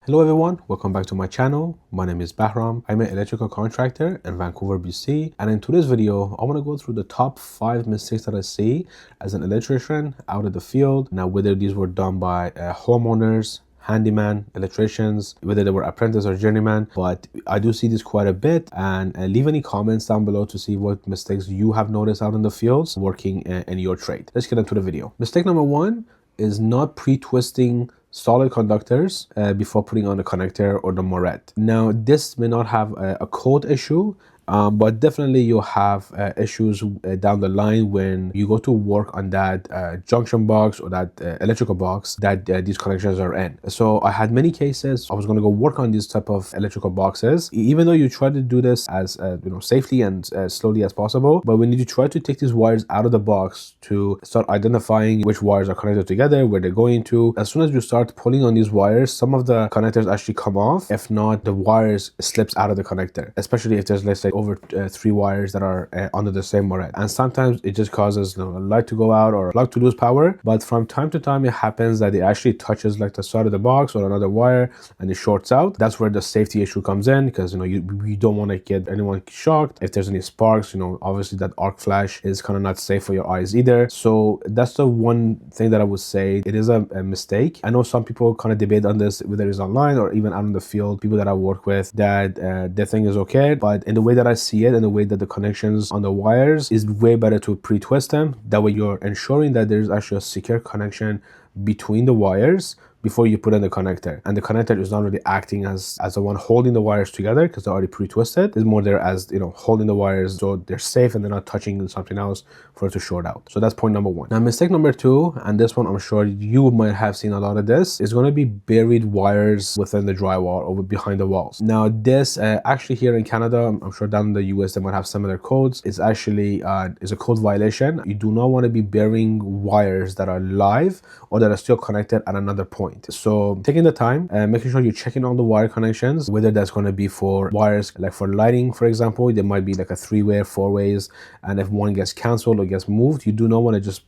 Hello everyone, welcome back to my channel. My name is Bahram. I'm an electrical contractor in Vancouver, BC. And in today's video, I want to go through the top 5 mistakes that I see as an electrician out of the field. Now, whether these were done by homeowners, handyman, electricians, whether they were apprentice or journeyman, but I do see this quite a bit. And leave any comments down below to see what mistakes you have noticed out in the fields working in your trade. Let's get into the video. Mistake number 1 is not pre-twisting solid conductors before putting on the connector or the moret. Now, this may not have a code issue, but definitely you'll have issues down the line when you go to work on that junction box or that electrical box that these connections are in. So I had many cases. I was going to go work on these type of electrical boxes, even though you try to do this as safely and slowly as possible. But when you try to take these wires out of the box to start identifying which wires are connected together, where they're going to, as soon as you start pulling on these wires, some of the connectors actually come off. If not, the wires slips out of the connector, especially if there's, let's say, over 3 wires that are under the same moret. And sometimes it just causes a light to go out or a plug to lose power. But from time to time, it happens that it actually touches like the side of the box or another wire and it shorts out. That's where the safety issue comes in, because you don't want to get anyone shocked. If there's any sparks, obviously that arc flash is kind of not safe for your eyes either. So that's the one thing that I would say it is a mistake. I know some people kind of debate on this, whether it's online or even out in the field, people that I work with, that they think is okay. But in the way that I see it and the way that the connections on the wires is way better to pre-twist them. That way you're ensuring that there's actually a secure connection between the wires before you put in the connector, and the connector is not really acting as the one holding the wires together because they're already pre-twisted. It's more there as holding the wires so they're safe and they're not touching something else for it to short out. So that's point number 1. Now, mistake number 2, and this one I'm sure you might have seen a lot of this, is going to be buried wires within the drywall or behind the walls. Now, this actually here in Canada, I'm sure down in the US they might have similar codes. It's actually is a code violation. You do not want to be burying wires that are live or that are still connected at another point. So taking the time and making sure you're checking all the wire connections, whether that's going to be for wires like for lighting, for example, there might be like a 3-way or 4 ways, and if one gets canceled or gets moved, you do not want to just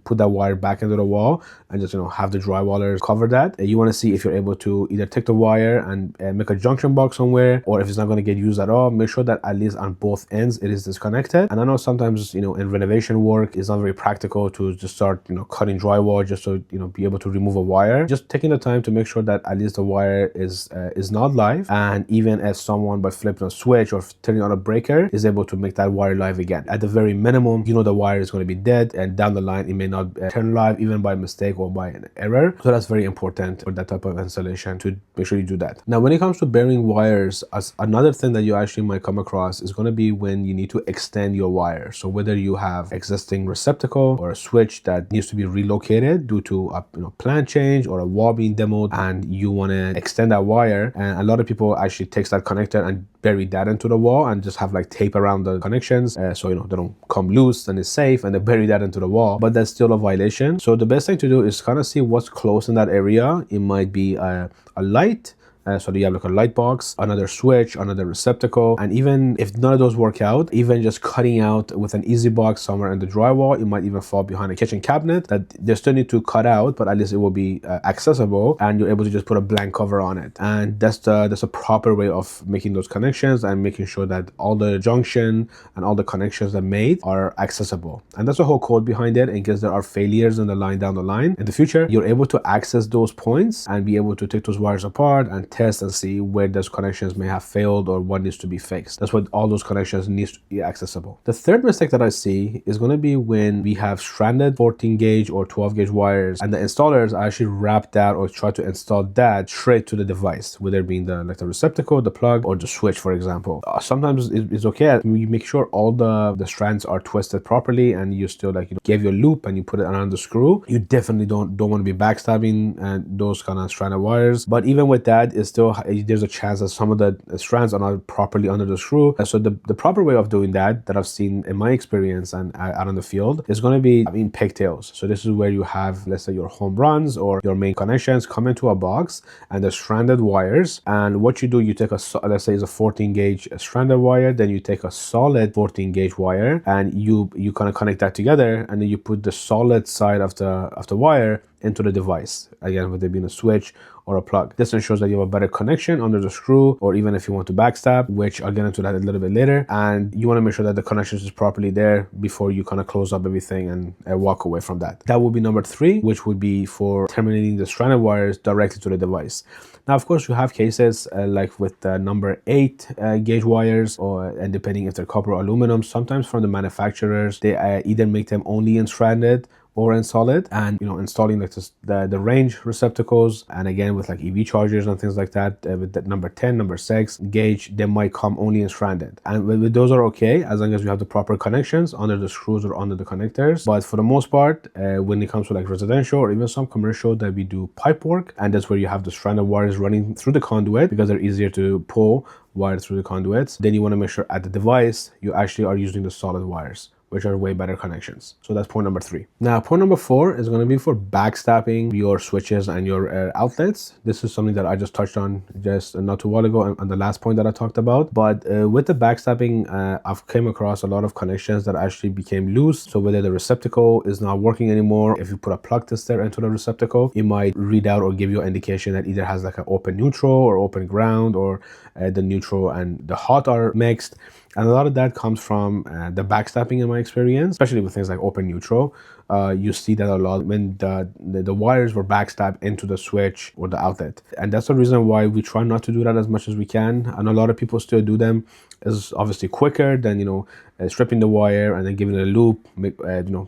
put that wire back into the wall and just have the drywallers cover that. You want to see if you're able to either take the wire and make a junction box somewhere, or if it's not going to get used at all, make sure that at least on both ends it is disconnected. And I know sometimes in renovation work it's not very practical to just start cutting drywall just to be able to remove a wire. Just taking the time to make sure that at least the wire is not live, and even if someone by flipping a switch or turning on a breaker is able to make that wire live again. At the very minimum, the wire is going to be dead, and down the line it may not turn live even by mistake or by an error. So that's very important for that type of installation to make sure you do that. Now, when it comes to burying wires, as another thing that you actually might come across is going to be when you need to extend your wire. So whether you have existing receptacle or a switch that needs to be relocated due to a plan change or a wall being demoed, and you want to extend that wire, and a lot of people actually takes that connector and bury that into the wall and just have like tape around the connections so they don't come loose and it's safe, and they bury that into the wall. But that's still a violation. So the best thing to do is kind of see what's close in that area. It might be a light. So you have like a light box, another switch, another receptacle, and even if none of those work out, even just cutting out with an easy box somewhere in the drywall, it might even fall behind a kitchen cabinet that they still need to cut out, but at least it will be accessible, and you're able to just put a blank cover on it. And that's a proper way of making those connections and making sure that all the junction and all the connections that made are accessible. And that's the whole code behind it. In case there are failures in the line down the line in the future, you're able to access those points and be able to take those wires apart and test and see where those connections may have failed or what needs to be fixed. That's what all those connections needs to be accessible. The third mistake that I see is going to be when we have stranded 14 gauge or 12 gauge wires, and the installers actually wrap that or try to install that straight to the device, whether it being the receptacle, the plug, or the switch, for example. Sometimes it's okay. You make sure all the strands are twisted properly, and you still give your loop and you put it around the screw. You definitely don't want to be backstabbing those kind of stranded wires. But even with that, it's still there's a chance that some of the strands are not properly under the screw. So the proper way of doing that I've seen in my experience and out in the field is going to be in pigtails. So this is where you have, let's say, your home runs or your main connections come into a box and the stranded wires. And what you do, you take let's say it's a 14 gauge stranded wire, then you take a solid 14 gauge wire and you kind of connect that together, and then you put the solid side of the wire into the device, again, whether it being a switch or a plug. This ensures that you have a better connection under the screw, or even if you want to backstab, which I'll get into that a little bit later. And you want to make sure that the connection is properly there before you kind of close up everything and walk away from that. That would be number 3, which would be for terminating the stranded wires directly to the device. Now, of course, you have cases like with the number 8 gauge wires, and depending if they're copper or aluminum, sometimes from the manufacturers, they either make them only in stranded or in solid, and installing like the range receptacles, and again with like EV chargers and things like that, with the number 10, number 6 gauge, they might come only in stranded, and with those are okay as long as you have the proper connections under the screws or under the connectors. But for the most part, when it comes to like residential or even some commercial that we do pipe work, and that's where you have the stranded wires running through the conduit because they're easier to pull wire through the conduits, then you want to make sure at the device you actually are using the solid wires, which are way better connections. So that's point number 3. Now, point number 4 is going to be for backstabbing your switches and your outlets. This is something that I just touched on just not too long ago on the last point that I talked about. But with the backstabbing, I've came across a lot of connections that actually became loose. So whether the receptacle is not working anymore, if you put a plug tester into the receptacle, it might read out or give you an indication that either has like an open neutral or open ground, or the neutral and the hot are mixed. And a lot of that comes from the backstabbing in my experience, especially with things like open neutral. You see that a lot when the wires were backstabbed into the switch or the outlet. And that's the reason why we try not to do that as much as we can. And a lot of people still do them. Is obviously quicker than stripping the wire and then giving it a loop,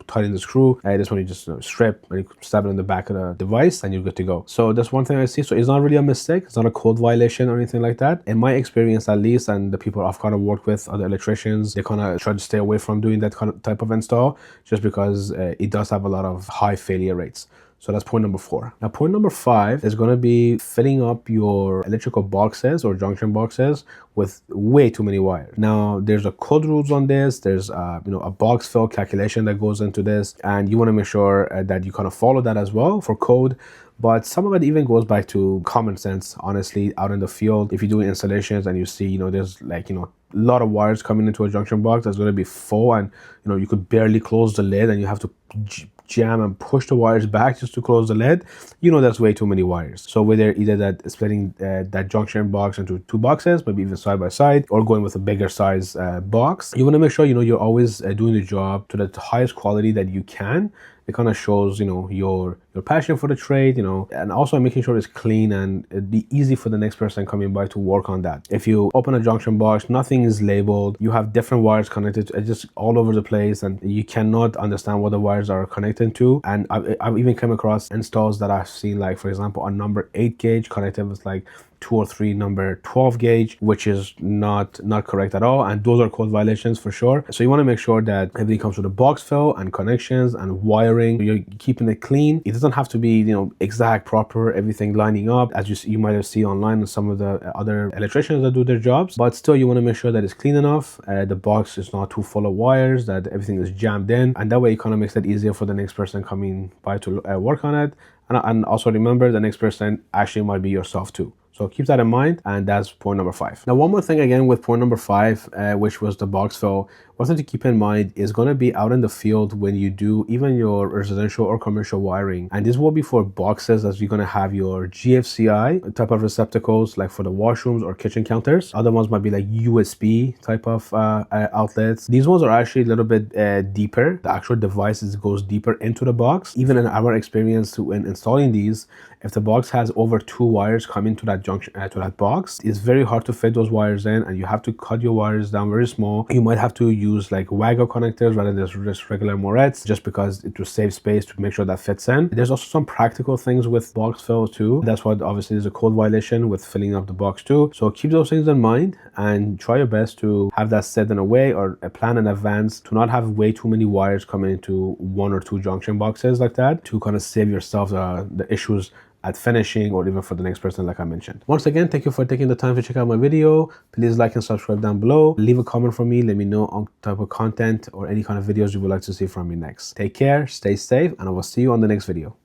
tightening the screw. This one you just strip and you stab it on the back of the device and you're good to go. So that's one thing I see. So it's not really a mistake. It's not a code violation or anything like that. In my experience, at least, and the people I've kind of worked with, other electricians, they kind of try to stay away from doing that kind of type of install, just because it does have a lot of high failure rates. So that's point number 4. Now, point number 5 is going to be filling up your electrical boxes or junction boxes with way too many wires. Now, there's a code rules on this. There's a box fill calculation that goes into this, and you want to make sure that you kind of follow that as well for code. But some of it even goes back to common sense, honestly, out in the field. If you're doing installations and you see, there's like, a lot of wires coming into a junction box that's going to be full, and, you could barely close the lid and you have to jam and push the wires back just to close the lid, that's way too many wires. So whether either that splitting that junction box into 2 boxes, maybe even side by side, or going with a bigger size box, you want to make sure, you're always doing the job to the highest quality that you can. It kind of shows, your passion for the trade, and also making sure it's clean and it'd be easy for the next person coming by to work on that. If you open a junction box, nothing is labeled, you have different wires connected just all over the place, and you cannot understand what the wires are connected to. And I've even come across installs that I've seen, like, for example, a number 8 gauge connected with like 2 or 3 number 12 gauge, which is not correct at all, and those are code violations for sure. So you want to make sure that everything comes with a box fill and connections and wiring. You're keeping it clean. It doesn't have to be exact, proper, everything lining up as you might have seen online with some of the other electricians that do their jobs, but still you want to make sure that it's clean enough, the box is not too full of wires, that everything is jammed in, and that way it kind of makes it easier for the next person coming by to work on it. And also remember, the next person actually might be yourself too. So keep that in mind, and that's point number 5. Now, one more thing again with point number 5, which was the box fill. One thing to keep in mind is going to be out in the field when you do even your residential or commercial wiring. And this will be for boxes, as you're going to have your GFCI type of receptacles, like for the washrooms or kitchen counters. Other ones might be like USB type of outlets. These ones are actually a little bit deeper. The actual device goes deeper into the box. Even in our experience when installing these, if the box has over 2 wires coming to that junction to that box, it's very hard to fit those wires in, and you have to cut your wires down very small. You might have to use like Wago connectors rather than just regular Moretz, just because it will save space to make sure that fits in. There's also some practical things with box fill too. That's what obviously is a code violation with filling up the box too. So keep those things in mind and try your best to have that set in a way, or a plan in advance, to not have way too many wires coming into 1 or 2 junction boxes like that, to kind of save yourself the issues at finishing, or even for the next person like I mentioned. Once again, thank you for taking the time to check out my video. Please like and subscribe down below. Leave a comment for me. Let me know on type of content or any kind of videos you would like to see from me next. Take care, stay safe, and I will see you on the next video.